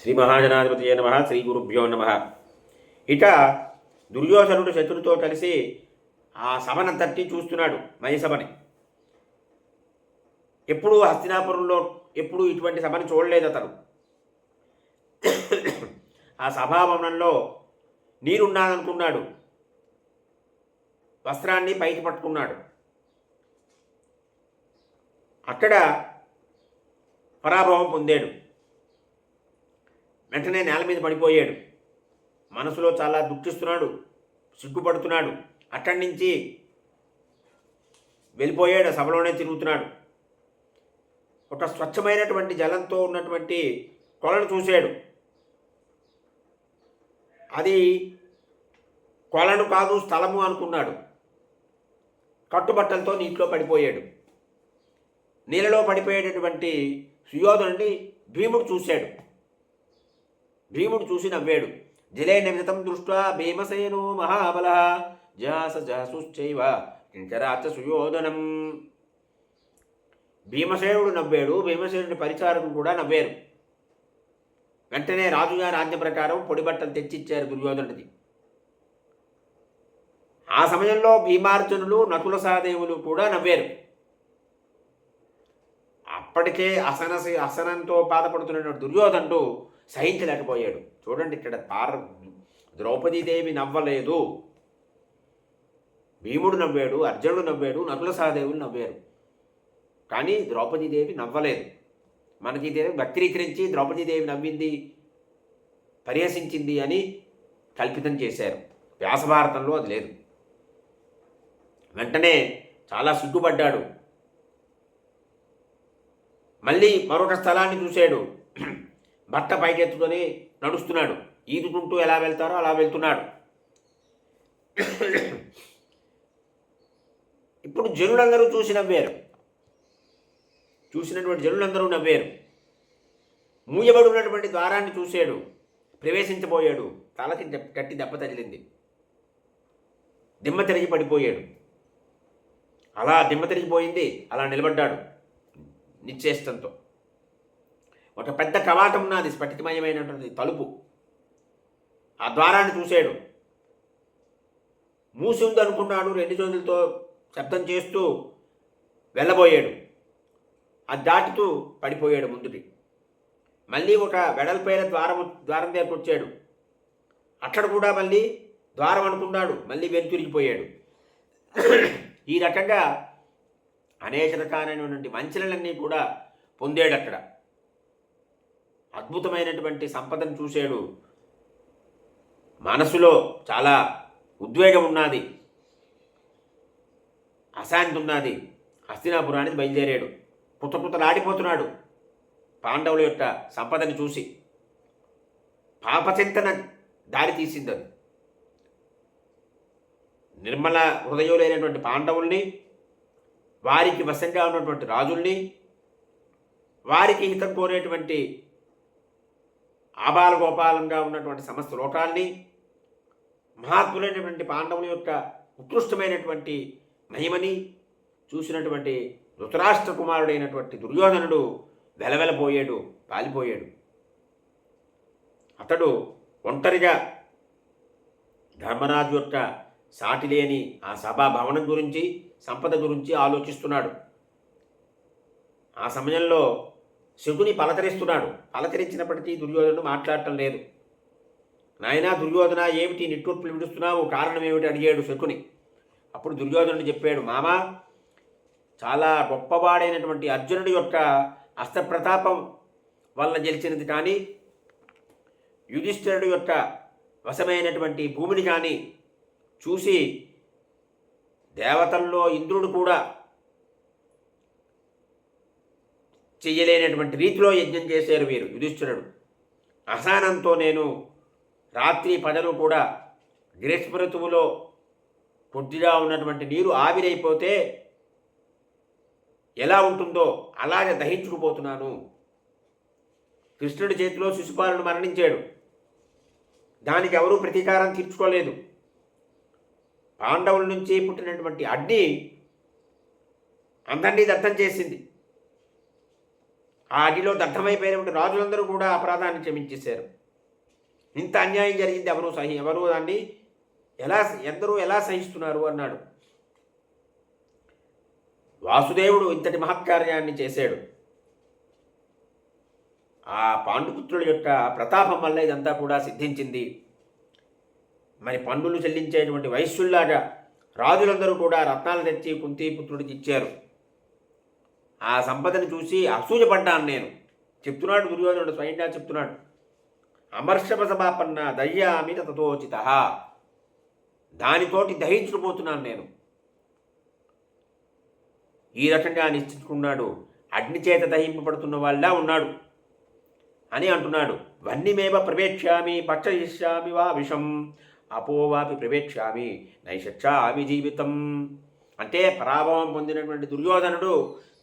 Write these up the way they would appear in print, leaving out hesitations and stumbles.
శ్రీ మహాజనాధిపతియే నమః. శ్రీ గురుభ్యో నమః. ఇక దుర్యోధనుడు శత్రుతో కలిసి ఆ సభను తట్టి చూస్తున్నాడు, మయసభని. ఎప్పుడూ హస్తినాపురంలో ఎప్పుడూ ఇటువంటి సభను చూడలేదు అతను. ఆ సభాభవనంలో నీరున్నాదనుకున్నాడు. వస్త్రాన్ని పైకి పట్టుకున్నాడు. అక్కడ పరాభవం పొందాడు. వెంటనే నేల మీద పడిపోయాడు. మనసులో చాలా దుఃఖిస్తున్నాడు, సిగ్గుపడుతున్నాడు. అక్కడి నుంచి వెళ్ళిపోయాడు. సభలోనే తిరుగుతున్నాడు. ఒక స్వచ్ఛమైనటువంటి జలంతో ఉన్నటువంటి కొలను చూశాడు. అది కొలను కాదు, స్థలము అనుకున్నాడు. కట్టుబట్టలతో నీటిలో పడిపోయాడు. నీళ్ళలో పడిపోయేటటువంటి సుయోధనుడిని భీముడు చూశాడు. భీముడు చూసి నవ్వాడు. జలే నిమితం దృష్ట్యా భీమసేనో మహాబల జాసజాసుశ్చైవ కింకరాచ సుయోధనం. భీమసేనుడు నవ్వాడు. భీమసేనుడి పరిచారకులు కూడా నవ్వారు. వెంటనే రాజుగారి ఆజ్ఞ ప్రకారం పొడి బట్టలు తెచ్చిచ్చారు దుర్యోధనుడికి. ఆ సమయంలో భీమార్జునులు, నకుల సహదేవులు కూడా నవ్వారు. అప్పటికే అసనంతో బాధపడుతున్నటువంటి దుర్యోధనుడు సహించలేకపోయాడు. చూడండి, ఇక్కడ ద్రౌపదీదేవి నవ్వలేదు, భీముడు నవ్వాడు, అర్జునుడు నవ్వాడు, నకుల సహదేవులు నవ్వారు. కానీ ద్రౌపదీదేవి నవ్వలేదు. మనకి వక్రీకరించి ద్రౌపదీదేవి నవ్వింది, పరిహసించింది అని కల్పితం చేశారు. వ్యాసభారతంలో అది లేదు. వెంటనే చాలా సిగ్గుపడ్డాడు. మళ్ళీ మరొక స్థలాన్ని చూశాడు. బట్ట పైకెత్తుకొని నడుస్తున్నాడు. ఈదుకుంటూ ఎలా వెళ్తారో అలా వెళ్తున్నాడు. ఇప్పుడు జనులందరూ చూసి నవ్వారు. చూసినటువంటి జనులందరూ నవ్వారు. మూయబడి ఉన్నటువంటి ద్వారాన్ని చూశాడు. ప్రవేశించబోయాడు. తలకి గట్టి దెబ్బ తగిలింది. దిమ్మ తిరిగి పడిపోయాడు. అలా దిమ్మ తిరిగిపోయింది. అలా నిలబడ్డాడు నిశ్చేష్టంతో. ఒక పెద్ద కవాటం ఉన్నది, స్ఫటికమయమైనటువంటి తలుపు. ఆ ద్వారాన్ని చూశాడు. మూసి ఉంది అనుకున్నాడు. రెండు చేతులతో శబ్దం చేస్తూ వెళ్ళబోయాడు. అది దాటుతూ పడిపోయాడు ముందుకి. మళ్ళీ ఒక వెడల్పైన ద్వారం దగ్గరకు వచ్చాడు. అక్కడ కూడా మళ్ళీ ద్వారం అనుకున్నాడు. మళ్ళీ వెనుతిరిగిపోయాడు. ఈ రకంగా అనేక రకాలైనటువంటి వంచనలన్నీ కూడా పొందాడు. అక్కడ అద్భుతమైనటువంటి సంపదను చూశాడు. మనసులో చాలా ఉద్వేగం ఉన్నది, అశాంతి ఉన్నది. హస్తినాపురానికి బయలుదేరాడు. పుతపుతలాడిపోతున్నాడు పాండవుల యొక్క సంపదని చూసి. పాపచింతన దారి తీసింది అది. నిర్మల హృదయులైనటువంటి పాండవుల్ని, వారికి వశంగా ఉన్నటువంటి రాజుల్ని, వారికి హితం కోరేటువంటి ఆబాల గోపాలంగా ఉన్నటువంటి సమస్త లోకాల్ని, మహాత్ములైనటువంటి పాండవుల యొక్క ఉత్కృష్టమైనటువంటి మహిమని చూసినటువంటి ధృతరాష్ట్ర కుమారుడైనటువంటి దుర్యోధనుడు వెలవెలపోయాడు, పాలిపోయాడు. అతడు ఒంటరిగా ధర్మరాజు యొక్క సాటి లేని ఆ సభా భవనం గురించి, సంపద గురించి ఆలోచిస్తున్నాడు. ఆ సమయంలో శకుని పలకరిస్తున్నాడు. పలకరించినప్పటికీ దుర్యోధనుడు మాట్లాడటం లేదు. నాయనా దుర్యోధన, ఏమిటి నిట్టూర్పులు విడుస్తున్నావు, కారణం ఏమిటి అడిగాడు శకుని. అప్పుడు దుర్యోధనుడు చెప్పాడు, మామా, చాలా గొప్పవాడైనటువంటి అర్జునుడి యొక్క అస్త్రప్రతాపం వల్ల గెలిచినది కానీ, యుధిష్ఠిరుడి యొక్క వశమైనటువంటి భూమిని కానీ చూసి దేవతల్లో ఇంద్రుడు కూడా చెయ్యలేనటువంటి రీతిలో యజ్ఞం చేశారు వీరు. యుధిష్ఠిరుడు అసహనంతో నేను రాత్రి పగలు కూడా గ్రీష్మ ఋతువులో కొద్దిగా ఉన్నటువంటి నీరు ఆవిరైపోతే ఎలా ఉంటుందో అలాగే దహించుకుపోతున్నాను. కృష్ణుడి చేతిలో శిశుపాలుడు మరణించాడు. దానికి ఎవరూ ప్రతీకారం తీర్చుకోలేదు. పాండవుల నుంచి పుట్టినటువంటి అగ్ని అందరినీ దగ్ధం చేసింది. ఆ అగ్నిలో దగ్ధమైపోయినటువంటి రాజులందరూ కూడా అపరాధాన్ని క్షమించేశారు. ఇంత అన్యాయం జరిగింది, ఎవరు దాన్ని ఎందరూ ఎలా సహిస్తున్నారు అన్నాడు. వాసుదేవుడు ఇంతటి మహత్కార్యాన్ని చేశాడు. ఆ పాండుపుత్రుల యొక్క ప్రతాపం వల్ల ఇదంతా కూడా సిద్ధించింది. మరి పన్నులు చెల్లించేటువంటి వైశ్యుల్లాగా రాజులందరూ కూడా రత్నాలు తెచ్చి కుంతీపుత్రుడికి ఇచ్చారు. ఆ సంపదను చూసి అసూయపడ్డాను నేను. చెప్తున్నాడు దుర్యోధనుడు, స్వయంగా చెప్తున్నాడు. అమర్షప సమాపన్న దయ్యామి తతోచిత, దానితోటి దహించుకుపోతున్నాను నేను. ఈ రకంగా నిశ్చయించుకున్నాడు. అగ్నిచేత దహింపబడుతున్న వాళ్ళ ఉన్నాడు అని అంటున్నాడు. వన్నిమేవ ప్రవేక్ష్యామి భక్షయిష్యామి వా విషం అపోవాపి ప్రవేక్ష్యామి నైషచ్చామి జీవితం. అంటే పరాభవం పొందినటువంటి దుర్యోధనుడు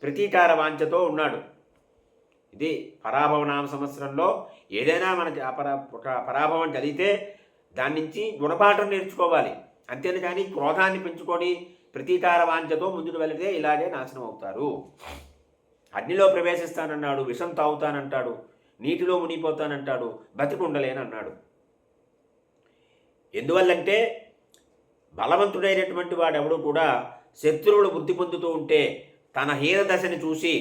ప్రతీకార వాంఛతో ఉన్నాడు. ఇది పరాభవ నామ సంవత్సరంలో ఏదైనా మనకి ఒక పరాభవం జరిగితే దాని నుంచి గుణపాఠం నేర్చుకోవాలి. అంతేని కానీ క్రోధాన్ని పెంచుకొని ప్రతీకార వాంఛతో ముందుకు వెళితే ఇలాగే నాశనం అవుతారు. అగ్నిలో ప్రవేశిస్తానన్నాడు, విషం తాగుతానంటాడు, నీటిలో మునిగిపోతానంటాడు, బతికుండలేనన్నాడు. ఎందువల్లంటే బలవంతుడైనటువంటి వాడెవడూ కూడా శత్రువులు వృద్ధి పొందుతూ ఉంటే తన హీన దశని చూసి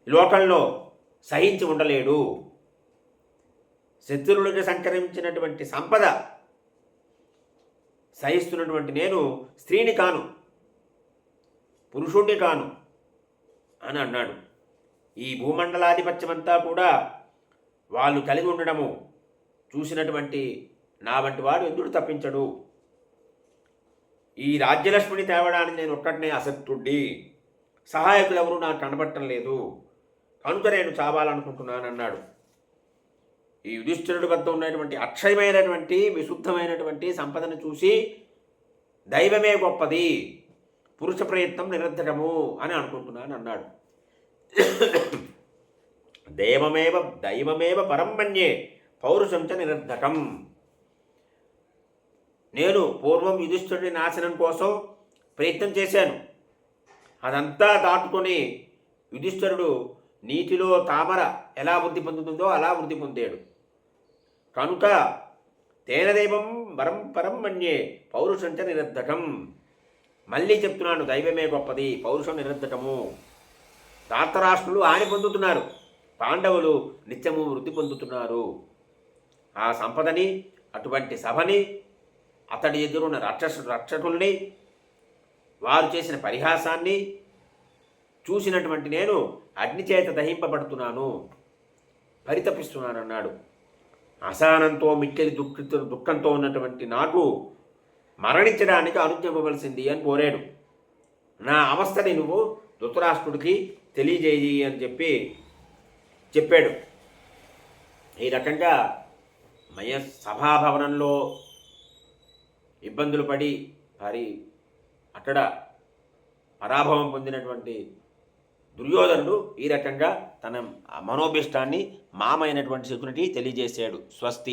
లోకంలో సహించి ఉండలేడు. శత్రువులకు సంకరించినటువంటి సంపద సహిస్తున్నటువంటి నేను స్త్రీని కాను, పురుషుణ్ణి కాను అని అన్నాడు. ఈ భూమండలాధిపత్యమంతా కూడా వాళ్ళు కలిగి ఉండడము చూసినటువంటి నా వంటి వాడు ఎందుకు తప్పించడు. ఈ రాజ్యలక్ష్మిని తేవడానికి నేను ఒక్కటినే అసక్తుడ్డి, సహాయకులు ఎవరు నాకు కనబట్టం లేదు, కనుక నేను చావాలనుకుంటున్నాను అన్నాడు. ఈ యుధిష్ఠిరుడి వద్ద ఉన్నటువంటి అక్షయమైనటువంటి విశుద్ధమైనటువంటి సంపదను చూసి దైవమే గొప్పది, పురుష ప్రయత్నం నిరర్ధకము అని అనుకుంటున్నాను అన్నాడు. దైవమేవ పరం మన్యే పౌరుషం చ నిరర్ధకం. నేను పూర్వం యుధిష్ఠిరుడి నాశనం కోసం ప్రయత్నం చేశాను. అదంతా దాటుకొని యుధిష్ఠిరుడు నీటిలో తామర ఎలా వృద్ధి పొందుతుందో అలా వృద్ధి పొందాడు. కనుక తేన దైవం పరం మన్యే పౌరుషం చ నిరర్ధకం. మళ్ళీ చెప్తున్నాను, దైవమే గొప్పది, పౌరుషం నిరర్ధకము. ధార్తరాష్ట్రులు హాని పొందుతున్నారు, పాండవులు నిత్యము వృద్ధి పొందుతున్నారు. ఆ సంపదని, అటువంటి సభని, అతడి ఎదురున్న రక్షకుల్ని, వారు చేసిన పరిహాసాన్ని చూసినటువంటి నేను అగ్నిచేత దహింపబడుతున్నాను, పరితపిస్తున్నాను అన్నాడు. అసహనంతో మిక్కిలి దుఃఖంతో ఉన్నటువంటి నాకు మరణించడానికి అనుజ్ఞింపవలసింది అని కోరాడు. నా అవస్థని నువ్వు ధృతరాష్ట్రుడికి తెలియజేయి అని చెప్పాడు. ఈ రకంగా సభాభవనంలో ఇబ్బందులు పడి మరి అక్కడ పరాభవం పొందినటువంటి దుర్యోధనుడు ఈ రకంగా తన మనోభిష్టాన్ని మామైనటువంటి శకునికి తెలియజేశాడు. స్వస్తి.